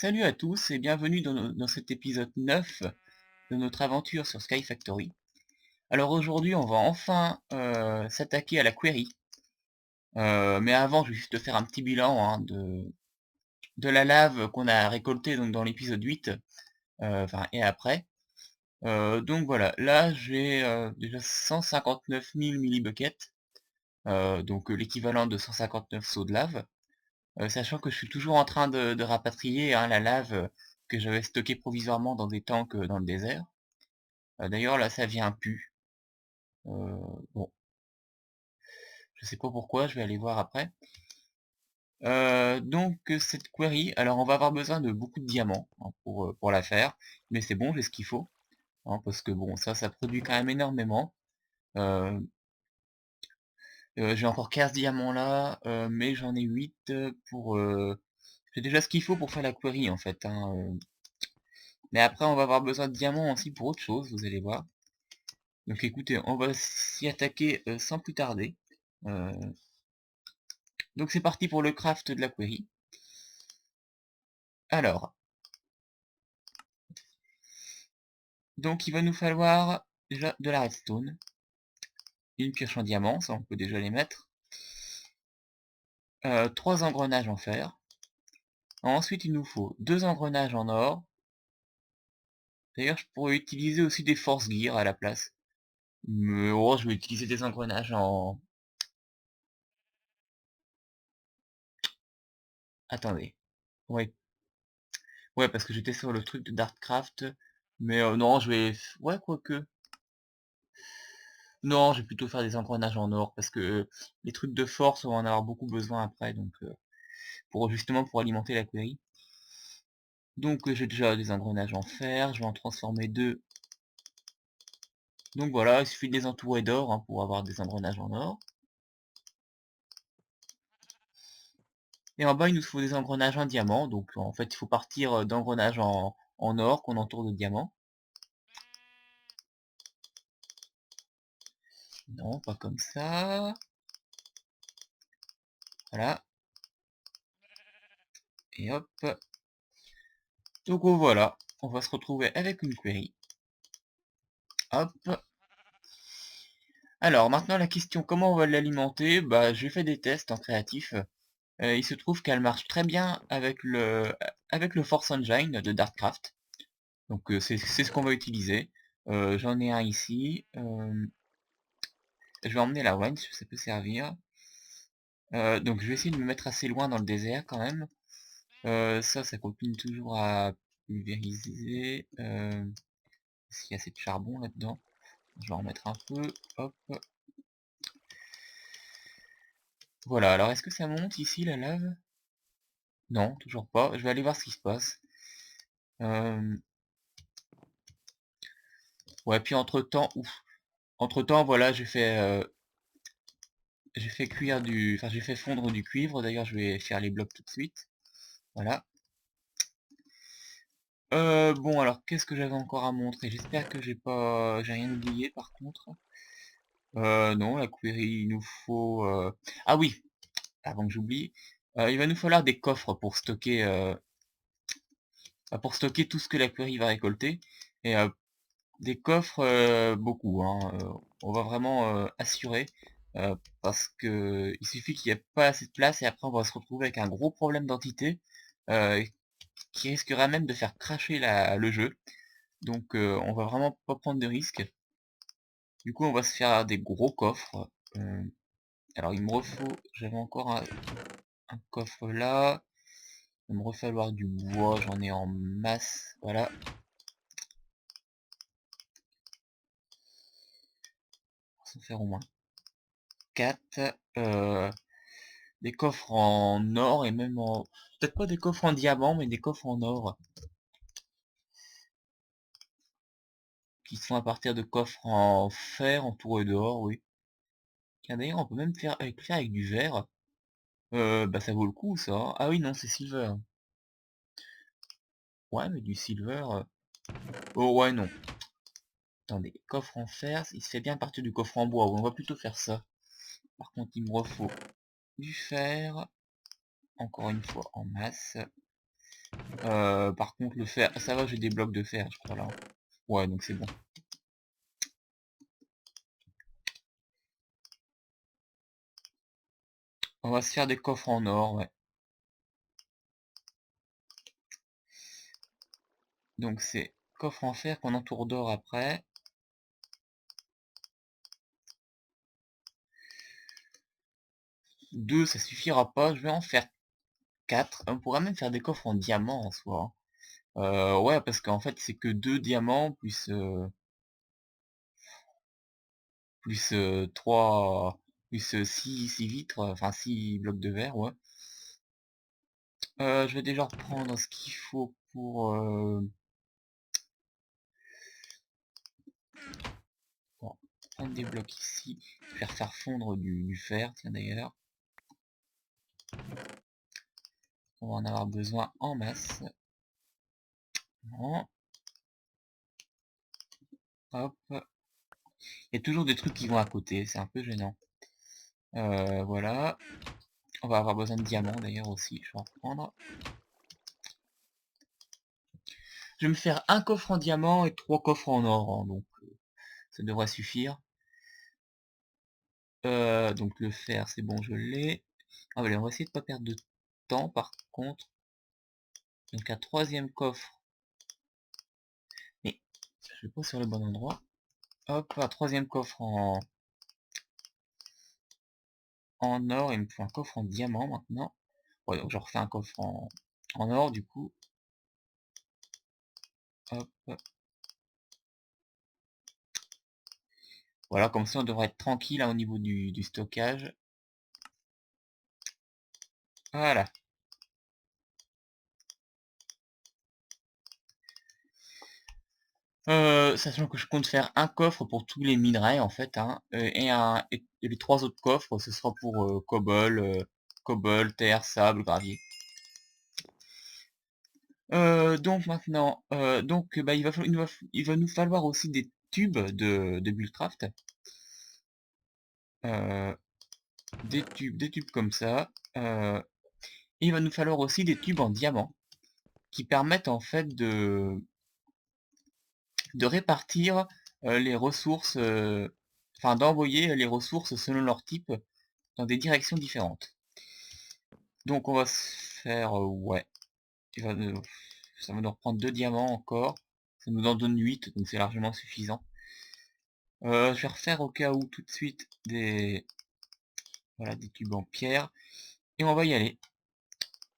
Salut à tous et bienvenue dans cet épisode 9 de notre aventure sur Sky Factory. Alors aujourd'hui on va enfin s'attaquer à la query. Mais avant je vais juste faire un petit bilan de la lave qu'on a récoltée donc, dans l'épisode 8 et après. Donc voilà, là j'ai déjà 159 000 millibuckets, donc l'équivalent de 159 seaux de lave. Sachant que je suis toujours en train de rapatrier la lave que j'avais stockée provisoirement dans des tanks dans le désert. D'ailleurs là ça vient plus. Bon, je sais pas pourquoi, je vais aller voir après. Cette query, alors on va avoir besoin de beaucoup de diamants pour la faire, mais c'est bon, j'ai ce qu'il faut, parce que bon, ça produit quand même énormément. Euh, j'ai encore 15 diamants là, mais j'en ai 8 pour... J'ai déjà ce qu'il faut pour faire la query en fait. Mais après on va avoir besoin de diamants aussi pour autre chose, vous allez voir. Donc écoutez, on va s'y attaquer sans plus tarder. Euh, donc c'est parti pour le craft de la query. Alors, donc il va nous falloir déjà de la redstone, une pioche en diamant, ça on peut déjà les mettre, 3 engrenages en fer. Ensuite il nous faut 2 engrenages en or. D'ailleurs je pourrais utiliser aussi des force gear à la place. Mais oh, je vais utiliser des engrenages en... Attendez. Ouais, ouais parce que j'étais sur le truc de Darkcraft. Mais non, je vais... Ouais, quoique. Non, je vais plutôt faire des engrenages en or parce que les trucs de force, on va en avoir beaucoup besoin après, donc justement pour alimenter la query. Donc j'ai déjà des engrenages en fer, je vais en transformer 2. Donc voilà, il suffit de les entourer d'or pour avoir des engrenages en or. Et en bas, il nous faut des engrenages en diamant, donc en fait, il faut partir d'engrenages en or qu'on entoure de diamants. Non, pas comme ça. Voilà. Et hop. Donc voilà, on va se retrouver avec une query. Hop. Alors maintenant la question, comment on va l'alimenter? Bah j'ai fait des tests en créatif. Il se trouve qu'elle marche très bien avec le Force Engine de Darkcraft. Donc c'est ce qu'on va utiliser. J'en ai un ici. Je vais emmener la winch, ça peut servir. Donc je vais essayer de me mettre assez loin dans le désert quand même. Ça continue toujours à pulvériser. S'il y a assez de charbon là-dedans. Je vais en mettre un peu. Hop. Voilà, alors est-ce que ça monte ici la lave? Non, toujours pas. Je vais aller voir ce qui se passe. Ouais, puis entre-temps, voilà, j'ai fait cuire enfin, j'ai fait fondre du cuivre. D'ailleurs, je vais faire les blocs tout de suite. Voilà. Bon, alors, qu'est-ce que j'avais encore à montrer? J'espère que j'ai rien oublié, par contre. Non, la query, il nous faut... Ah oui, avant que j'oublie, il va nous falloir des coffres pour stocker tout ce que la query va récolter. Et des coffres, beaucoup, on va vraiment assurer, parce que il suffit qu'il n'y ait pas assez de place et après on va se retrouver avec un gros problème d'entité, euh, qui risquera même de faire cracher le jeu. Donc on va vraiment pas prendre de risques. Du coup on va se faire des gros coffres. Alors il me refaut, j'avais encore un coffre là. Il va me refalloir du bois, j'en ai en masse, voilà. On va s'en faire au moins 4. Des coffres en or et même en... Peut-être pas des coffres en diamant, mais des coffres en or. Qui sont à partir de coffres en fer entourés d'or, oui. Tiens, d'ailleurs, on peut même faire avec du verre. Bah ça vaut le coup, ça. Ah oui, non, c'est silver. Ouais, mais du silver... Oh ouais, non. Attendez, coffre en fer, il se fait bien partir du coffre en bois. On va plutôt faire ça. Par contre, il me refaut du fer. Encore une fois, en masse. Par contre le fer, ça va, j'ai des blocs de fer je crois là. Ouais, donc c'est bon. On va se faire des coffres en or, ouais. Donc c'est coffre en fer qu'on entoure d'or après. Deux, ça suffira pas, je vais en faire 4. On pourrait même faire des coffres en diamant en soi. Ouais, parce qu'en fait c'est que 2 diamants plus 3 plus 6 vitres, enfin 6 blocs de verre, ouais. Je vais déjà reprendre ce qu'il faut pour prendre des blocs ici, faire fondre du fer, tiens d'ailleurs. On va en avoir besoin en masse. Bon. Hop. Il y a toujours des trucs qui vont à côté, c'est un peu gênant. Voilà. On va avoir besoin de diamants d'ailleurs aussi, je vais en reprendre. Je vais me faire un coffre en diamant et 3 coffres en or, hein, donc ça devrait suffire. Donc le fer, c'est bon, je l'ai. Ah, allez, on va essayer de pas perdre de temps par contre. Donc un troisième coffre. Mais je vais pas sur le bon endroit. Hop, un troisième coffre en or. Il me faut un coffre en diamant maintenant. Ouais, donc je refais un coffre en or du coup. Hop. Voilà, comme ça on devrait être tranquille hein, au niveau du stockage. Voilà. Sachant que je compte faire un coffre pour tous les minerais en fait, hein, et les 3 autres coffres, ce sera pour cobble, terre, sable, gravier. Donc maintenant, bah, il va nous falloir aussi des tubes de Buildcraft. Euh, des tubes comme ça. Et il va nous falloir aussi des tubes en diamant qui permettent en fait de répartir les ressources, enfin d'envoyer les ressources selon leur type dans des directions différentes. Donc on va se faire, ouais, ça va nous reprendre 2 diamants encore, ça nous en donne 8, donc c'est largement suffisant. Je vais refaire au cas où tout de suite voilà, des tubes en pierre, et on va y aller.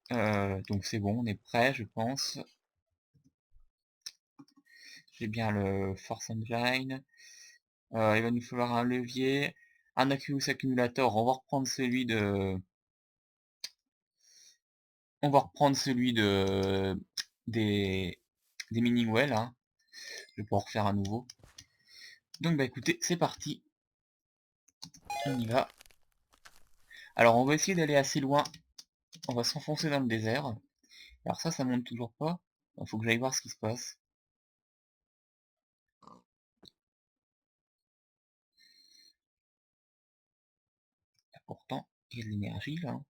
Donc c'est bon, on est prêt je pense. J'ai bien le Force Engine. Il va nous falloir un levier, un Aqueous Accumulator, on va reprendre celui des, des mini well, hein. Je vais pouvoir refaire à nouveau. Donc bah écoutez, c'est parti. On y va. Alors on va essayer d'aller assez loin. On va s'enfoncer dans le désert. Alors ça monte toujours pas. Il faut que j'aille voir ce qui se passe. Là, pourtant, il y a de l'énergie là, hein.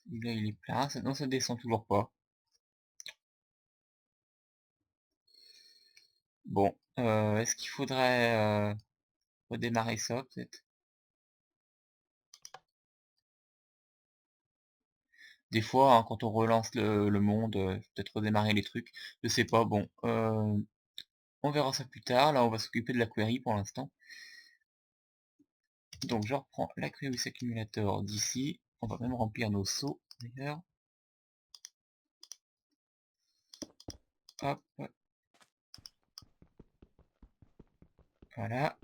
Celui-là il est plein. Non, ça descend toujours pas. Bon, est-ce qu'il faudrait redémarrer ça peut-être? Des fois, hein, quand on relance le monde, peut-être redémarrer les trucs. Je sais pas, bon. On verra ça plus tard. Là, on va s'occuper de la query pour l'instant. Donc, je reprends la query accumulator d'ici. On va même remplir nos seaux d'ailleurs. Hop. Voilà.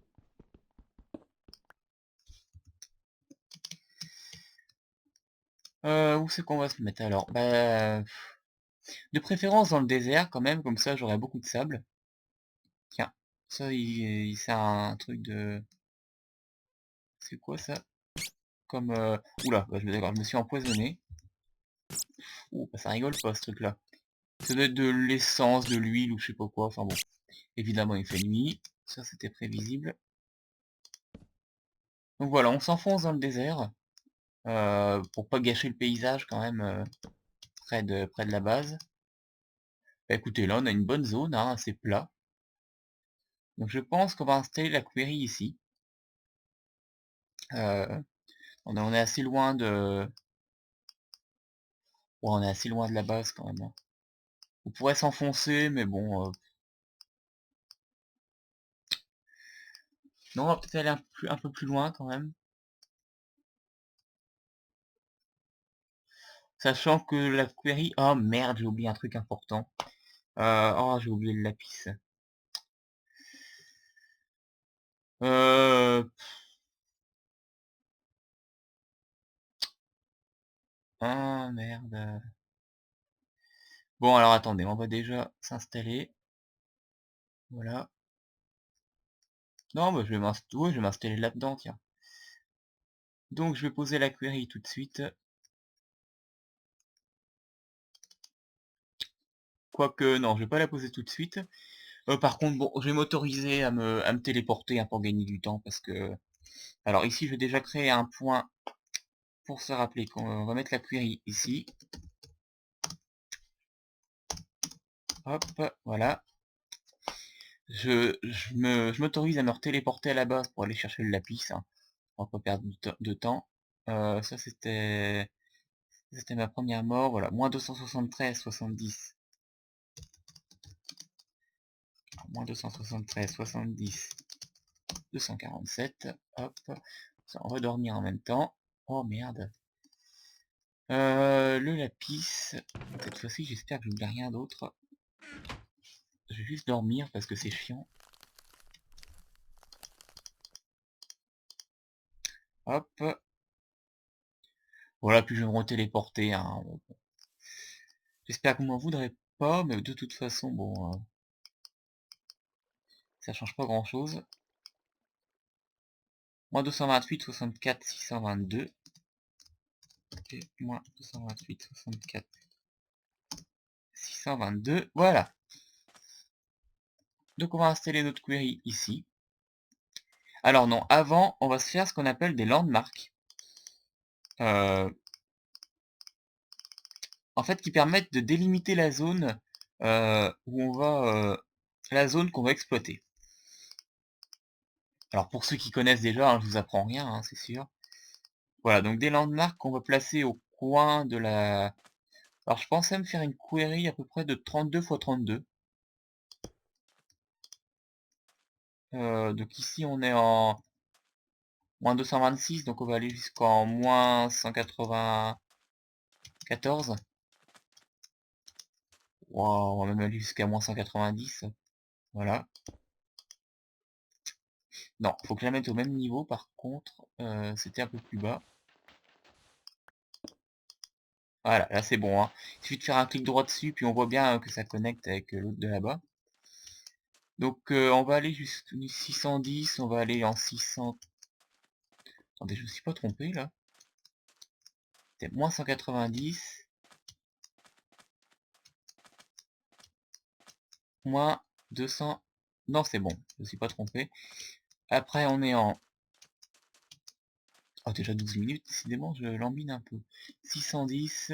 Où c'est qu'on va se mettre alors? Bah, de préférence dans le désert quand même, comme ça j'aurai beaucoup de sable. Tiens, ça c'est un truc de... C'est quoi ça? Comme... Oula, bah, d'accord, je me suis empoisonné. Ouh, bah, ça rigole pas ce truc là. Ça doit être de l'essence, de l'huile ou je sais pas quoi, enfin bon. Évidemment il fait nuit, ça c'était prévisible. Donc voilà, on s'enfonce dans le désert, pour pas gâcher le paysage quand même. près de la base. Bah, écoutez, là on a une bonne zone, hein, assez plat. Donc je pense qu'on va installer la query ici. On est assez loin de... Ouais, on est assez loin de la base quand même, hein. On pourrait s'enfoncer, mais bon... Non, on va peut-être aller un peu plus loin quand même. Sachant que la query... Oh merde, j'ai oublié un truc important. Oh, j'ai oublié le lapis. Euh... Ah merde. Bon, alors attendez, on va déjà s'installer. Voilà. Non, bah, ouais, je vais m'installer là-dedans, tiens. Donc, je vais poser la query tout de suite. Quoique, non, je vais pas la poser tout de suite. Par contre, bon, je vais m'autoriser à me téléporter, hein, pour gagner du temps, parce que... Alors ici, je vais déjà créer un point pour se rappeler qu'on va mettre la query ici. Hop, voilà. Je m'autorise à me téléporter à la base pour aller chercher le lapis, hein. On va pas perdre de temps. Ça, c'était ma première mort, voilà. Moins 273, 70. Moins 273, 70, 247. Hop. Ça, on va dormir en même temps. Oh merde. Le lapis. Cette fois-ci, j'espère que je n'oublie rien d'autre. Je vais juste dormir parce que c'est chiant. Hop. Voilà, puis je vais me retéléporter, hein. J'espère que vous m'en voudrez pas, mais de toute façon, bon, ça change pas grand-chose. Moins 228, 64, 622. Et moins 228, 64, 622. Voilà. Donc on va installer notre query ici. Alors non, avant, on va se faire ce qu'on appelle des landmarks. En fait, qui permettent de délimiter la zone où on va... la zone qu'on va exploiter. Alors pour ceux qui connaissent déjà, hein, je vous apprends rien, hein, c'est sûr. Voilà, donc des landmarks qu'on va placer au coin de la... Alors je pensais me faire une query à peu près de 32 x 32. Donc ici on est en moins 226, donc on va aller jusqu'en moins 194. Wow, on va même aller jusqu'à moins 190. Voilà. Non, faut que je la mette au même niveau par contre. C'était un peu plus bas. Voilà, là c'est bon, hein. Il suffit de faire un clic droit dessus, puis on voit bien que ça connecte avec l'autre de là-bas. Donc on va aller jusqu'à 610, on va aller en 600... Attendez, je me suis pas trompé là. C'était moins 190. Moins 200... Non, c'est bon, je me suis pas trompé. Après on est en... Oh, déjà 12 minutes, décidément, je l'embine un peu. 610,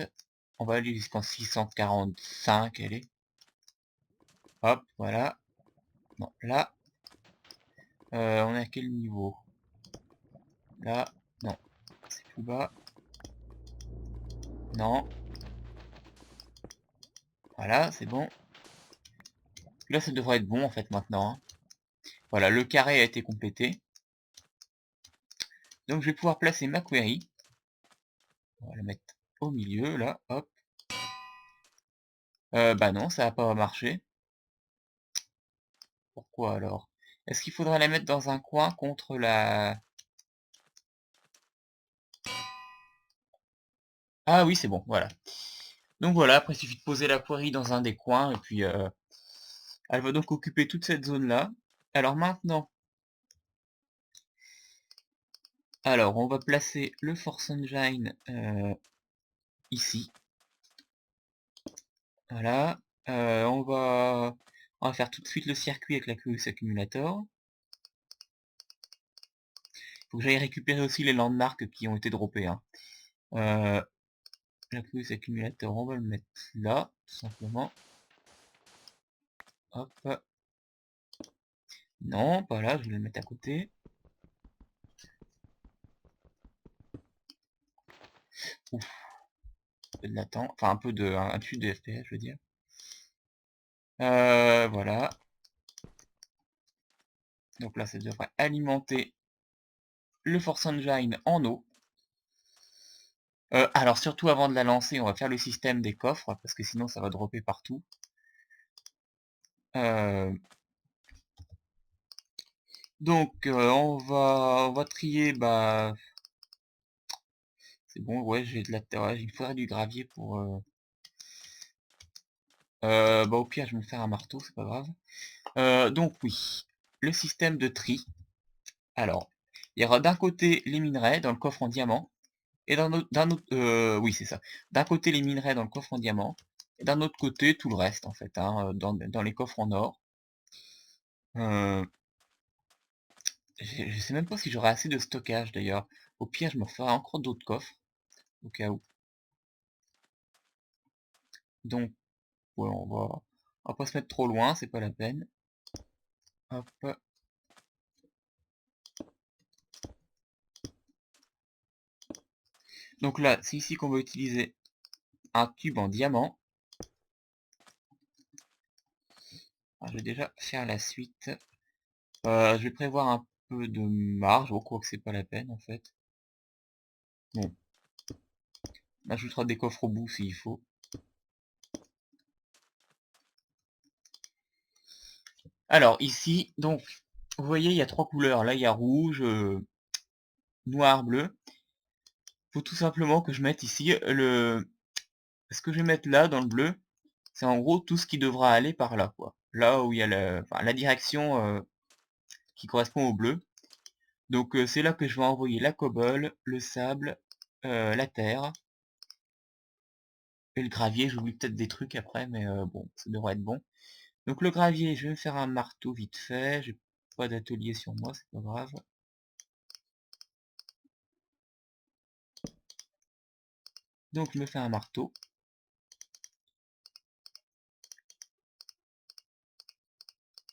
on va aller jusqu'en 645, allez. Hop, voilà. Non, là, on est à quel niveau? Là, non, c'est plus bas. Non. Voilà, c'est bon. Là, ça devrait être bon, en fait, maintenant, hein. Voilà, le carré a été complété. Donc, je vais pouvoir placer ma query. On va la mettre au milieu, là, hop. Bah non, ça va pas marcher. Pourquoi alors? Est-ce qu'il faudrait la mettre dans un coin contre la... Ah oui, c'est bon, voilà. Donc voilà, après il suffit de poser la query dans un des coins, et puis elle va donc occuper toute cette zone-là. Alors maintenant, on va placer le Force Engine ici. Voilà. On va faire tout de suite le circuit avec la Curious Accumulator. Faut que j'aille récupérer aussi les landmarks qui ont été droppés, hein. La plus accumulateur, on va le mettre là, tout simplement. Hop. Non, pas là, je vais le mettre à côté. Ouf, un peu de latence, enfin un peu de un chute de FPS, je veux dire. Voilà. Donc là, ça devrait alimenter le Force Engine en eau. Alors surtout avant de la lancer, on va faire le système des coffres, parce que sinon ça va dropper partout. Donc on va trier, bah c'est bon, ouais, j'ai de la terre, il me faudrait du gravier pour bah au pire je vais me faire un marteau, c'est pas grave. Donc oui, le système de tri. Alors, il y aura d'un côté les minerais dans le coffre en diamant, et oui c'est ça, d'un côté les minerais dans le coffre en diamant, et d'un autre côté tout le reste en fait, hein, dans les coffres en or. Je sais même pas si j'aurai assez de stockage d'ailleurs. Au pire, je me ferai encore d'autres coffres, au cas où. Donc, ouais, on va pas se mettre trop loin, c'est pas la peine. Hop. Donc là, c'est ici qu'on va utiliser un tube en diamant. Alors, je vais déjà faire la suite. Je vais prévoir un peu de marge, oh, quoi que c'est pas la peine en fait. Bon, on ajoutera des coffres au bout s'il faut. Alors ici, donc, vous voyez, il y a trois couleurs. Là, il y a rouge, noir, bleu. Faut tout simplement que je mette ici ce que je vais mettre là dans le bleu, c'est en gros tout ce qui devra aller par là, quoi. Là où il y a la direction qui correspond au bleu. Donc c'est là que je vais envoyer la cobble, le sable, la terre et le gravier. J'oublie peut-être des trucs après, mais bon, ça devrait être bon. Donc le gravier, je vais me faire un marteau vite fait. J'ai pas d'atelier sur moi, c'est pas grave. Donc je me fais un marteau.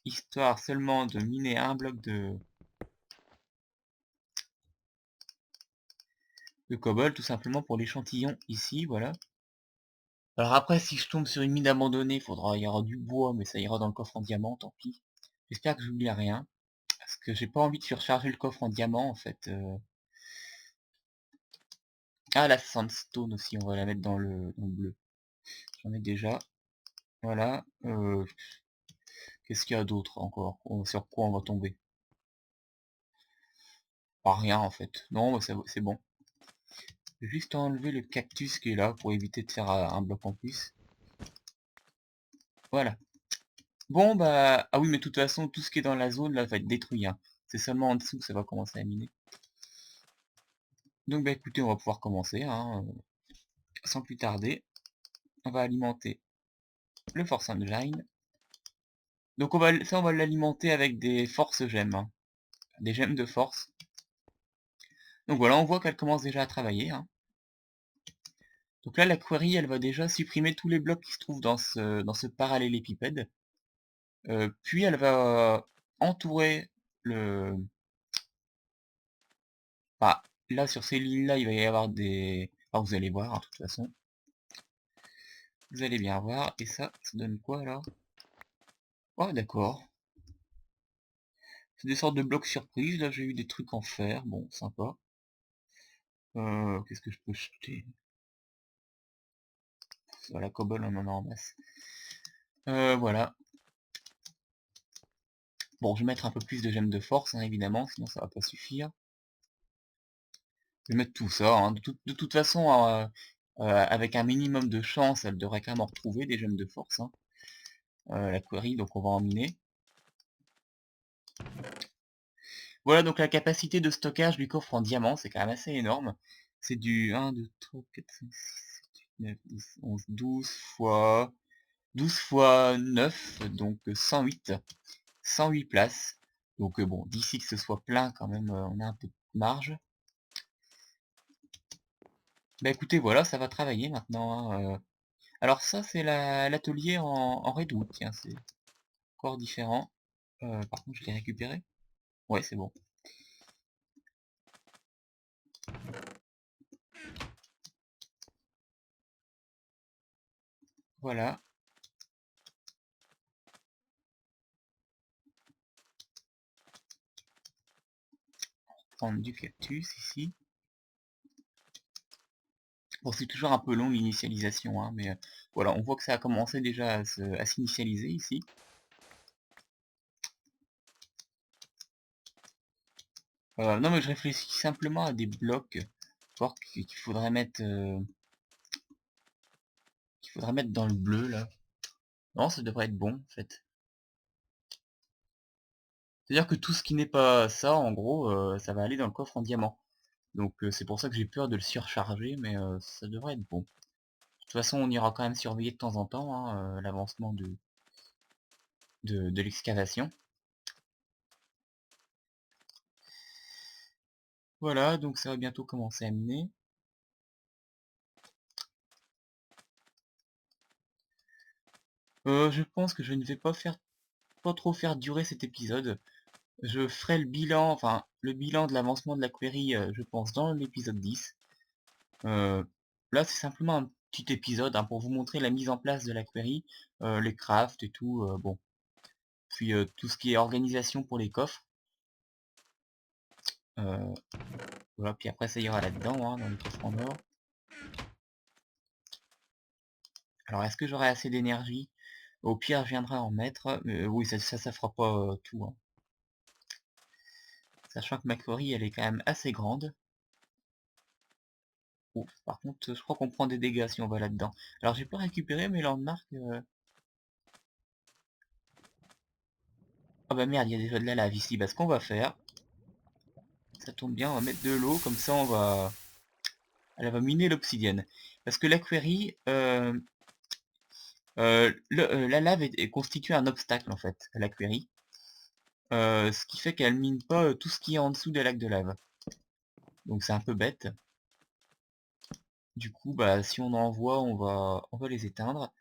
Histoire seulement de miner un bloc de cobble, tout simplement pour l'échantillon ici, voilà. Alors après, si je tombe sur une mine abandonnée, il y aura du bois, mais ça ira dans le coffre en diamant, tant pis. J'espère que j'oublie rien, parce que j'ai pas envie de surcharger le coffre en diamant, en fait. Ah, la sandstone aussi, on va la mettre dans le bleu. J'en ai déjà. Voilà. Qu'est-ce qu'il y a d'autre encore? Sur quoi on va tomber? Pas rien, en fait. Non, bah, c'est bon. Je vais juste enlever le cactus qui est là, pour éviter de faire un bloc en plus. Voilà. Bon, bah... Ah oui, mais de toute façon, tout ce qui est dans la zone, là, va être détruit, hein. C'est seulement en dessous que ça va commencer à miner. Donc bah écoutez, on va pouvoir commencer, hein, sans plus tarder. On va alimenter le Force Engine. Donc ça on va l'alimenter avec des forces gemmes, hein, des gemmes de force. Donc voilà, on voit qu'elle commence déjà à travailler, hein. Donc là la query elle va déjà supprimer tous les blocs qui se trouvent dans ce parallélépipède. Puis elle va entourer le... Bah, là sur ces lignes là il va y avoir des... Enfin, vous allez voir, hein, de toute façon. Vous allez bien voir. Et ça donne quoi alors? Oh d'accord. C'est des sortes de blocs surprises. Là, j'ai eu des trucs en fer. Bon, sympa. Qu'est-ce que je peux jeter? La cobble, on en a en masse. Voilà. Bon, je vais mettre un peu plus de gemmes de force, hein, évidemment, sinon ça va pas suffire. Je vais mettre tout ça, hein. De toute façon, avec un minimum de chance, elle devrait quand même en retrouver des gemmes de force, hein. La query, donc on va en miner. Voilà donc la capacité de stockage du coffre en diamant, c'est quand même assez énorme. C'est du 1, 2, 3, 4, 5, 6, 7, 8, 9, 10, 11, 12 fois 9, donc 108. 108 places. Donc bon, d'ici que ce soit plein quand même, on a un peu de marge. Bah écoutez, voilà, ça va travailler maintenant, hein. Alors ça, c'est l'atelier en Redwood, tiens, c'est encore différent. Par contre, je l'ai récupéré. Ouais, c'est bon. Voilà, prendre du cactus ici. Bon, c'est toujours un peu long l'initialisation, hein, mais voilà, on voit que ça a commencé déjà à s'initialiser ici. Non, mais je réfléchis simplement à des blocs forts qu'il faudrait mettre dans le bleu là. Non, ça devrait être bon en fait. C'est-à-dire que tout ce qui n'est pas ça, en gros, ça va aller dans le coffre en diamant. Donc c'est pour ça que j'ai peur de le surcharger, mais ça devrait être bon. De toute façon, on ira quand même surveiller de temps en temps hein, l'avancement de l'excavation. Voilà, donc ça va bientôt commencer à miner. Je pense que je ne vais pas trop faire durer cet épisode. Je ferai le bilan, enfin le bilan de l'avancement de la query, je pense, dans l'épisode 10. Euh, Là, c'est simplement un petit épisode hein, pour vous montrer la mise en place de la query, les crafts et tout, bon. Puis tout ce qui est organisation pour les coffres. Euh, voilà, puis après ça ira là-dedans, hein, dans les coffres en or. Alors, est-ce que j'aurai assez d'énergie? Au pire, je viendrai en mettre. Oui, ça fera pas tout. Hein. Sachant que ma query, elle est quand même assez grande. Ouf, par contre, je crois qu'on prend des dégâts si on va là-dedans. Alors, j'ai pas récupéré mes landmarks. Ah bah merde, il y a déjà de la lave ici. Bah, ce qu'on va faire, ça tombe bien, on va mettre de l'eau, comme ça elle va miner l'obsidienne. Parce que la query, la lave constitue un obstacle en fait à la query. Ce qui fait qu'elle mine pas tout ce qui est en dessous des lacs de lave. Donc c'est un peu bête. Du coup, bah si on en voit, on va les éteindre.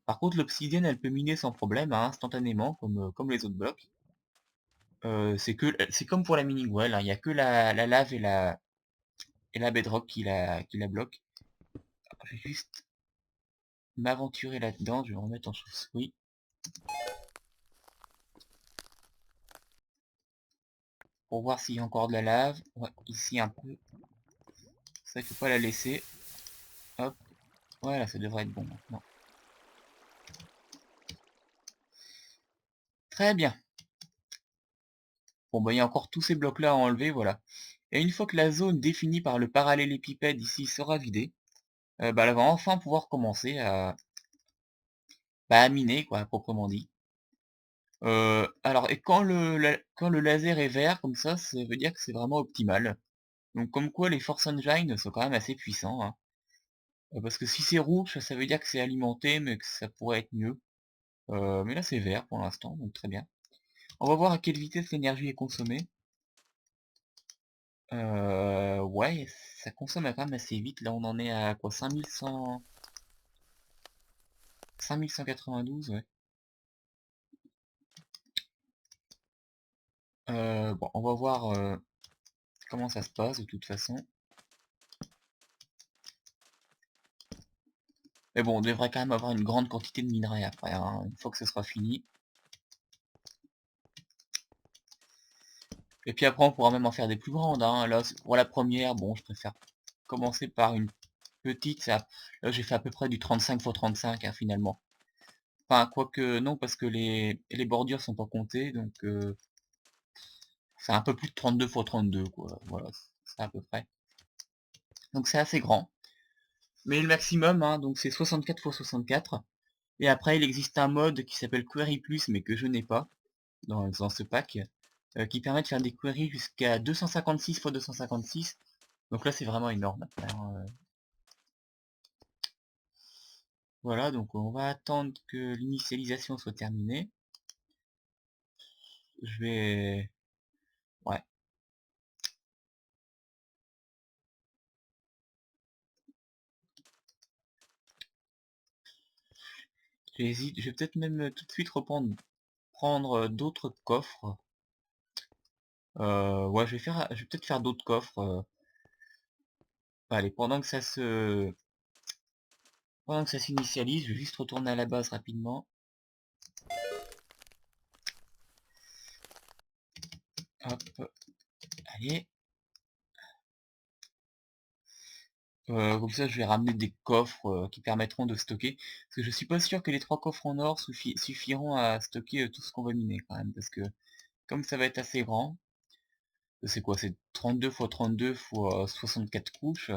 Par contre, l'obsidienne, elle peut miner sans problème, hein, instantanément, comme les autres blocs. C'est comme pour la mining well, hein, il n'y a que la lave et la bedrock qui la bloquent. Je vais juste m'aventurer là-dedans, je vais me remettre en chauve-souris. Pour voir s'il y a encore de la lave. Ouais, ici un peu. Ça, il faut pas la laisser. Hop. Voilà, ça devrait être bon maintenant. Très bien. Bon, bah, il y a encore tous ces blocs-là à enlever, voilà. Et une fois que la zone définie par le parallélépipède ici sera vidée, bah, elle va enfin pouvoir commencer à miner, quoi, proprement dit. Alors, et quand le laser est vert, comme ça veut dire que c'est vraiment optimal. Donc, comme quoi, les Force Engine sont quand même assez puissants, hein. Parce que si c'est rouge, ça veut dire que c'est alimenté, mais que ça pourrait être mieux. Mais là, c'est vert pour l'instant, donc très bien. On va voir à quelle vitesse l'énergie est consommée. Ouais, ça consomme quand même assez vite. Là, on en est à quoi? 5192, ouais. Bon, on va voir comment ça se passe de toute façon. Mais bon, on devrait quand même avoir une grande quantité de minerais après, hein, une fois que ce sera fini. Et puis après, on pourra même en faire des plus grandes, hein. Là, pour la première, bon, je préfère commencer par une petite. Là, j'ai fait à peu près du 35 x 35, hein, finalement. Enfin, quoique, non, parce que les bordures sont pas comptées, donc c'est un peu plus de 32 x 32, quoi. Voilà, c'est à peu près. Donc c'est assez grand. Mais le maximum, hein, donc c'est 64 x 64. Et après, il existe un mode qui s'appelle Query Plus, mais que je n'ai pas dans ce pack, qui permet de faire des queries jusqu'à 256 x 256. Donc là, c'est vraiment énorme. Hein. Voilà, donc on va attendre que l'initialisation soit terminée. Je vais... Ouais. J'hésite, je vais peut-être même tout de suite prendre d'autres coffres. Ouais, je vais peut-être faire d'autres coffres. Allez, pendant que ça s'initialise, je vais juste retourner à la base rapidement. Hop, allez. Comme ça, je vais ramener des coffres qui permettront de stocker. Parce que je suis pas sûr que les 3 coffres en or suffiront à stocker tout ce qu'on va miner quand même. Parce que comme ça va être assez grand, c'est quoi? C'est 32 x 32 fois 64 couches.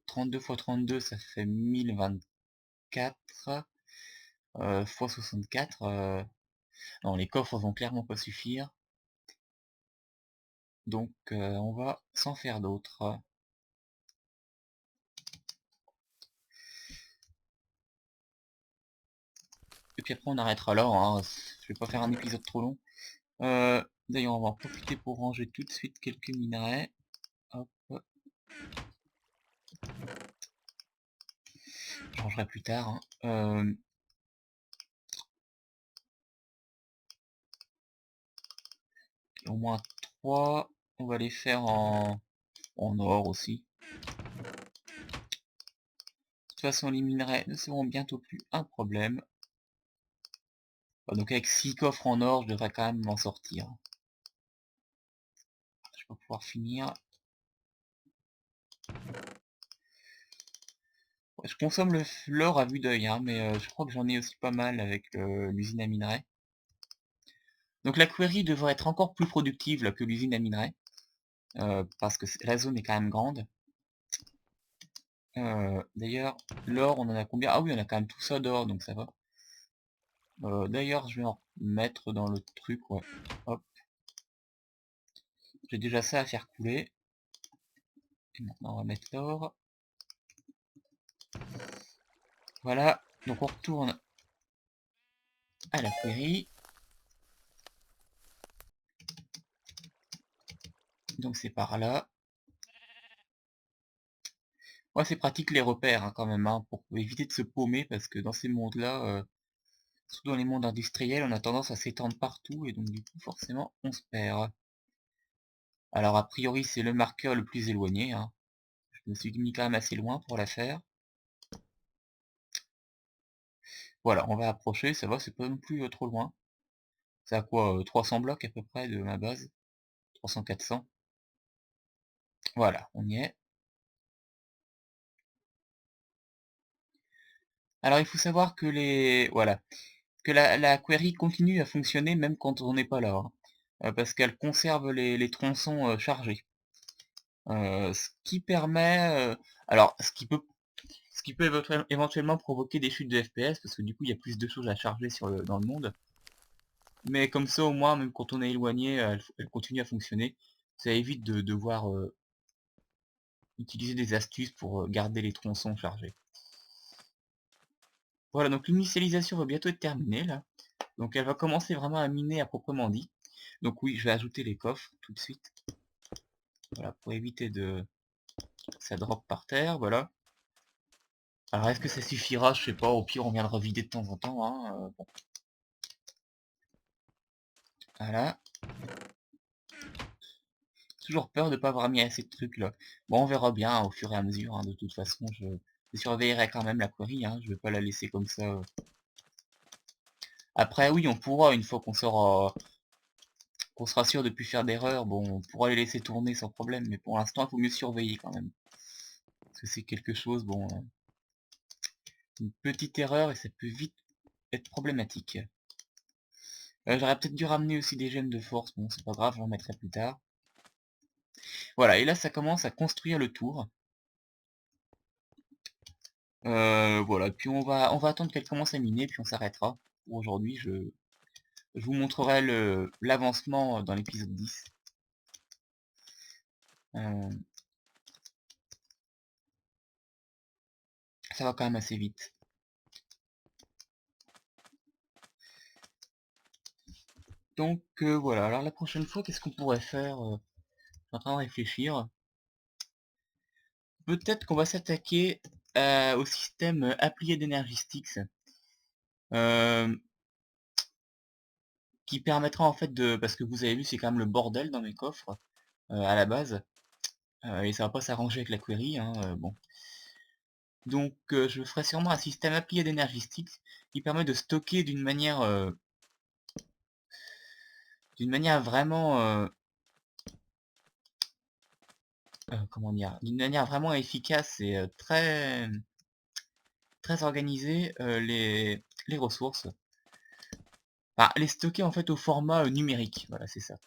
32 x 32, ça fait 1024 fois 64. Non, les coffres vont clairement pas suffire. Donc on va s'en faire d'autres. Et puis après on arrêtera là, hein. Je vais pas faire un épisode trop long. D'ailleurs on va en profiter pour ranger tout de suite quelques minerais. Hop, je rangerai plus tard, hein. Au moins 3. On va les faire en or aussi. De toute façon les minerais ne seront bientôt plus un problème. Donc avec 6 coffres en or, je devrais quand même m'en sortir. Je vais pouvoir finir. Ouais, je consomme l'or à vue d'œil, hein, mais je crois que j'en ai aussi pas mal avec l'usine à minerais. Donc la query devrait être encore plus productive là, que l'usine à minerais. Parce que la zone est quand même grande. D'ailleurs, l'or, on en a combien? Ah oui, on a quand même tout ça d'or, donc ça va. D'ailleurs, je vais en mettre dans le truc, ouais. Hop. J'ai déjà ça à faire couler. Et maintenant, on va mettre l'or. Voilà. Donc on retourne à la query. Donc c'est par là. Ouais, c'est pratique les repères hein, quand même, hein, pour éviter de se paumer, parce que dans ces mondes-là, surtout dans les mondes industriels, on a tendance à s'étendre partout, et donc du coup, forcément, on se perd. Alors a priori, c'est le marqueur le plus éloigné, hein. Je me suis mis quand même assez loin pour la faire. Voilà, on va approcher, ça va, c'est pas non plus trop loin. C'est à quoi 300 blocs à peu près de ma base? 300-400. Voilà, on y est. Alors il faut savoir que voilà, que la query continue à fonctionner même quand on n'est pas là, hein. Parce qu'elle conserve les tronçons chargés. Ce qui permet, alors ce qui peut éventuellement provoquer des chutes de FPS, parce que du coup il y a plus de choses à charger dans le monde. Mais comme ça au moins, même quand on est éloigné, elle continue à fonctionner. Ça évite de devoir utiliser des astuces pour garder les tronçons chargés. Voilà, donc l'initialisation va bientôt être terminée là. Donc elle va commencer vraiment à miner à proprement dit. Donc oui, je vais ajouter les coffres tout de suite. Voilà, pour éviter que ça drop par terre, voilà. Alors est-ce que ça suffira? Je sais pas, au pire on viendra vider de temps en temps, hein. Bon. Voilà. Toujours peur de pas avoir mis assez de trucs là. Bon, on verra bien hein, au fur et à mesure, hein. De toute façon, je surveillerai quand même la query, hein. Je vais pas la laisser comme ça. Après oui, on pourra, une fois qu'on sera sûr de plus faire d'erreurs, bon, on pourra les laisser tourner sans problème, mais pour l'instant, il faut mieux surveiller quand même. Parce que c'est quelque chose, bon, une petite erreur et ça peut vite être problématique. J'aurais peut-être dû ramener aussi des gemmes de force, bon, c'est pas grave, j'en mettrai plus tard. Voilà, et là, ça commence à construire le tour. Voilà, puis on va attendre qu'elle commence à miner, puis on s'arrêtera. Pour aujourd'hui, je vous montrerai l'avancement dans l'épisode 10. Euh, Ça va quand même assez vite. Donc voilà, alors la prochaine fois, qu'est-ce qu'on pourrait faire? Je suis en train de réfléchir. Peut-être qu'on va s'attaquer au système Applied Energy Sticks. qui permettra en fait de parce que vous avez vu, c'est quand même le bordel dans mes coffres, à la base, et ça va pas s'arranger avec la query, hein, bon. Donc je ferai sûrement un système appli à d'Energy Sticks qui permet de stocker d'une manière vraiment, comment dire? D'une manière vraiment efficace et très organisée, les ressources. Enfin, les stocker en fait au format, numérique, voilà, c'est ça.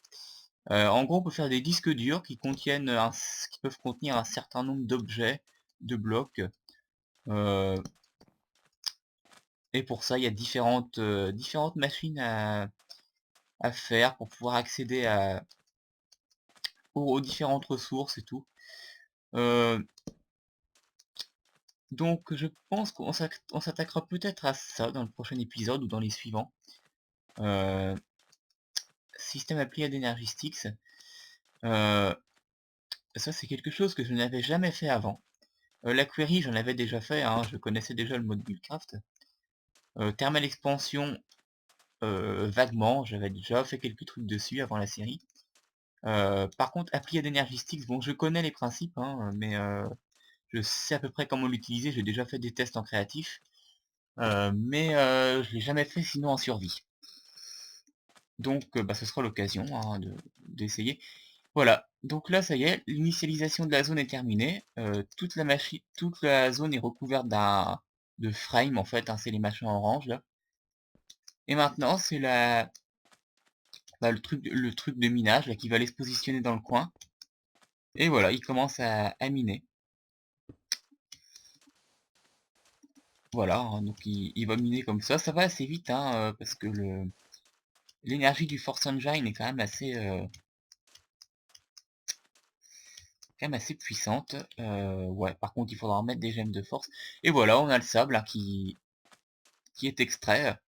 En gros, on peut faire des disques durs qui peuvent contenir un certain nombre d'objets, de blocs, heu et pour ça, il y a différentes machines à faire pour pouvoir accéder aux différentes ressources et tout. Heu, donc je pense on s'attaquera peut-être à ça dans le prochain épisode ou dans les suivants. Heu, système appli à d'Energy Sticks, heu, ça c'est quelque chose que je n'avais jamais fait avant. La query, j'en avais déjà fait, hein, je connaissais déjà le mode Buildcraft. Thermal Expansion, vaguement, j'avais déjà fait quelques trucs dessus avant la série. Par contre, appli à d'Energy Sticks, bon, je connais les principes, hein, mais je sais à peu près comment l'utiliser, j'ai déjà fait des tests en créatif, mais je l'ai jamais fait sinon en survie. Donc bah, ce sera l'occasion, hein, d'essayer. Voilà, donc là ça y est, l'initialisation de la zone est terminée, toute la zone est recouverte de frame en fait, hein, c'est les machins orange là. Et maintenant c'est le truc de minage là qui va aller se positionner dans le coin. Et voilà, il commence à miner. Voilà, hein, donc il va miner comme ça va assez vite, hein, parce que l'énergie du Force Engine est quand même assez puissante. Ouais, par contre il faudra remettre des gemmes de force. Et voilà, on a le sable hein, qui est extrait.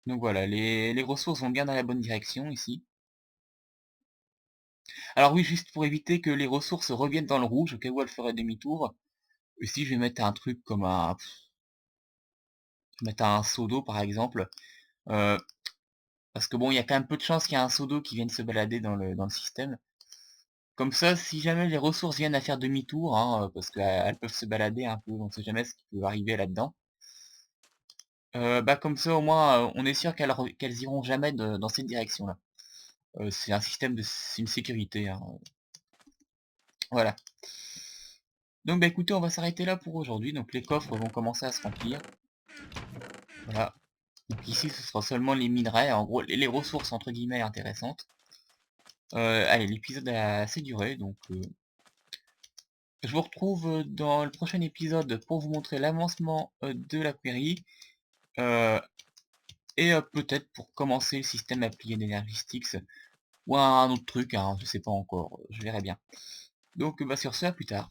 Donc voilà, les ressources vont bien dans la bonne direction ici. Alors oui, juste pour éviter que les ressources reviennent dans le rouge, au cas où elles feraient demi-tour, ici je vais mettre un truc comme je vais mettre un seau d'eau par exemple. Euh, Parce que bon, il y a quand même peu de chances qu'il y ait un seau d'eau qui vienne se balader dans le système. Comme ça, si jamais les ressources viennent à faire demi-tour, hein, parce qu'elles peuvent se balader un peu, on sait jamais ce qui peut arriver là-dedans. Bah comme ça au moins on est sûr qu'elles iront jamais dans cette direction-là. C'est un système c'est une sécurité, hein. Voilà. Donc bah écoutez, on va s'arrêter là pour aujourd'hui. Donc les coffres vont commencer à se remplir. Voilà. Donc ici ce sera seulement les minerais, en gros les ressources entre guillemets intéressantes. Allez, l'épisode a assez duré, donc je vous retrouve dans le prochain épisode pour vous montrer l'avancement de la query euh, et peut-être pour commencer le système appliqué d'Energy Sticks ou un autre truc, hein, je sais pas encore, je verrai bien. Donc bah sur ce, à plus tard.